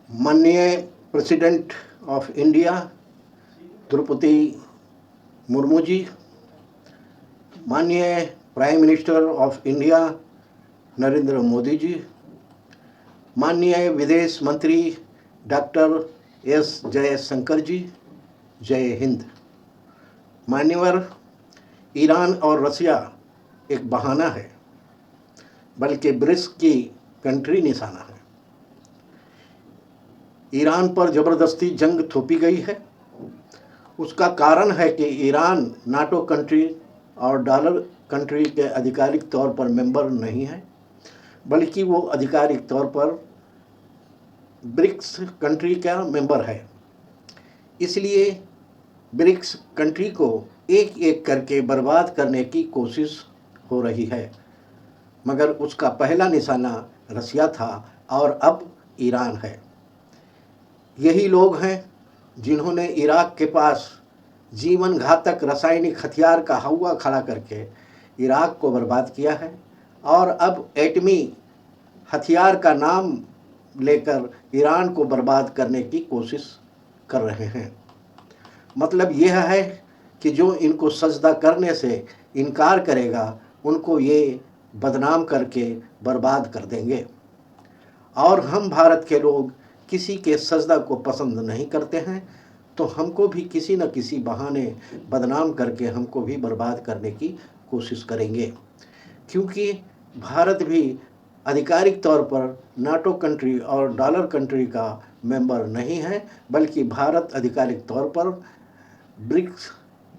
माननीय president of India Droupadi Murmu ji, माननीय prime minister of India Narendra Modi ji, माननीय विदेश मंत्री डॉक्टर एस जयशंकर जी, जय हिंद। मान्यवर, ईरान और रसिया एक बहाना है, बल्कि ब्रिक्स की कंट्री निशाना है। ईरान पर ज़बरदस्ती जंग थोपी गई है। उसका कारण है कि ईरान नाटो कंट्री और डॉलर कंट्री के आधिकारिक तौर पर मेंबर नहीं है, बल्कि वो आधिकारिक तौर पर ब्रिक्स कंट्री का मेंबर है। इसलिए ब्रिक्स कंट्री को एक एक करके बर्बाद करने की कोशिश हो रही है, मगर उसका पहला निशाना रसिया था और अब ईरान है। यही लोग हैं जिन्होंने इराक के पास जीवन घातक रासायनिक हथियार का हवा खड़ा करके इराक को बर्बाद किया है और अब एटमी हथियार का नाम लेकर ईरान को बर्बाद करने की कोशिश कर रहे हैं। मतलब यह है कि जो इनको सजदा करने से इनकार करेगा उनको ये बदनाम करके बर्बाद कर देंगे। और हम भारत के लोग किसी के सजदा को पसंद नहीं करते हैं, तो हमको भी किसी न किसी बहाने बदनाम करके हमको भी बर्बाद करने की कोशिश करेंगे। क्योंकि भारत भी आधिकारिक तौर पर नाटो कंट्री और डॉलर कंट्री का मेंबर नहीं है, बल्कि भारत आधिकारिक तौर पर ब्रिक्स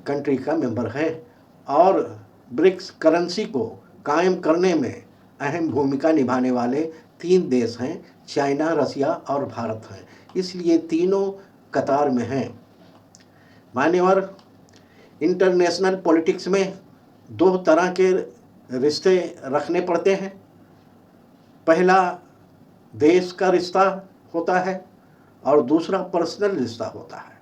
कंट्री का मेंबर है और ब्रिक्स करेंसी को कायम करने में अहम भूमिका निभाने वाले 3 देश हैं, चाइना, रसिया और भारत हैं। इसलिए तीनों कतार में हैं। मान्यवर, इंटरनेशनल पॉलिटिक्स में 2 तरह के रिश्ते रखने पड़ते हैं। पहला देश का रिश्ता होता है और दूसरा पर्सनल रिश्ता होता है।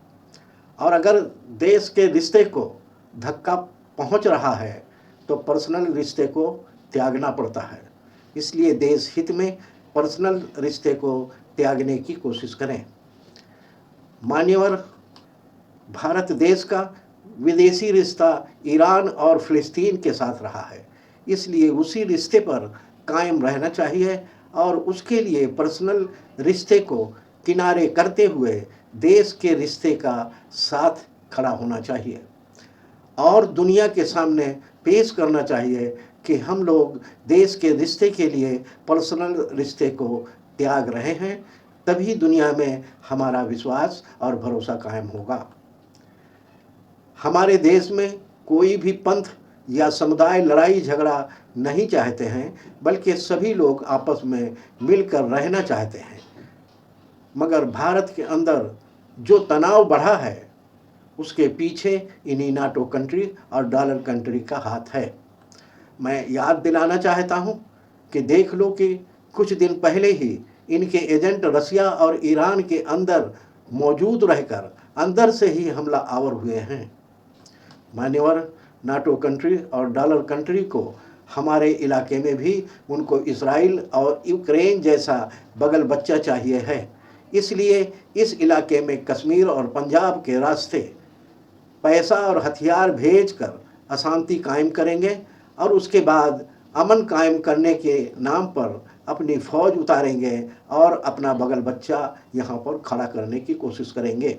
और अगर देश के रिश्ते को धक्का पहुंच रहा है तो पर्सनल रिश्ते को त्यागना पड़ता है। इसलिए देश हित में पर्सनल रिश्ते को त्यागने की कोशिश करें। मान्यवर, भारत देश का विदेशी रिश्ता ईरान और फ़िलिस्तीन के साथ रहा है, इसलिए उसी रिश्ते पर कायम रहना चाहिए और उसके लिए पर्सनल रिश्ते को किनारे करते हुए देश के रिश्ते का साथ खड़ा होना चाहिए और दुनिया के सामने पेश करना चाहिए कि हम लोग देश के रिश्ते के लिए पर्सनल रिश्ते को त्याग रहे हैं। तभी दुनिया में हमारा विश्वास और भरोसा कायम होगा। हमारे देश में कोई भी पंथ या समुदाय लड़ाई झगड़ा नहीं चाहते हैं, बल्कि सभी लोग आपस में मिलकर रहना चाहते हैं। मगर भारत के अंदर जो तनाव बढ़ा है उसके पीछे इन्हीं नाटो कंट्री और डॉलर कंट्री का हाथ है। मैं याद दिलाना चाहता हूं कि देख लो कि कुछ दिन पहले ही इनके एजेंट रसिया और ईरान के अंदर मौजूद रहकर अंदर से ही हमला आवर हुए हैं। मान्यवर, नाटो कंट्री और डॉलर कंट्री को हमारे इलाके में भी उनको इजराइल और यूक्रेन जैसा बगल बच्चा चाहिए है। इसलिए इस इलाके में कश्मीर और पंजाब के रास्ते पैसा और हथियार भेजकर अशांति कायम करेंगे और उसके बाद अमन कायम करने के नाम पर अपनी फौज उतारेंगे और अपना बगल बच्चा यहाँ पर खड़ा करने की कोशिश करेंगे।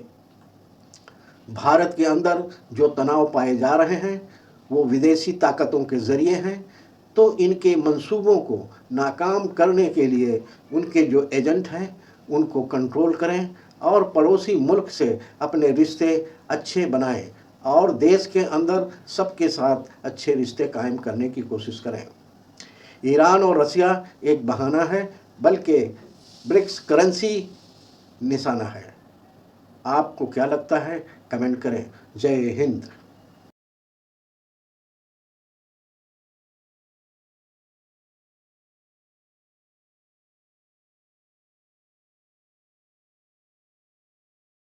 भारत के अंदर जो तनाव पाए जा रहे हैं वो विदेशी ताकतों के ज़रिए हैं, तो इनके मंसूबों को नाकाम करने के लिए उनके जो एजेंट हैं उनको कंट्रोल करें और पड़ोसी मुल्क से अपने रिश्ते अच्छे बनाएं और देश के अंदर सबके साथ अच्छे रिश्ते कायम करने की कोशिश करें। ईरान और रसिया एक बहाना है, बल्कि ब्रिक्स करेंसी निशाना है। आपको क्या लगता है? कमेंट करें। जय हिंद।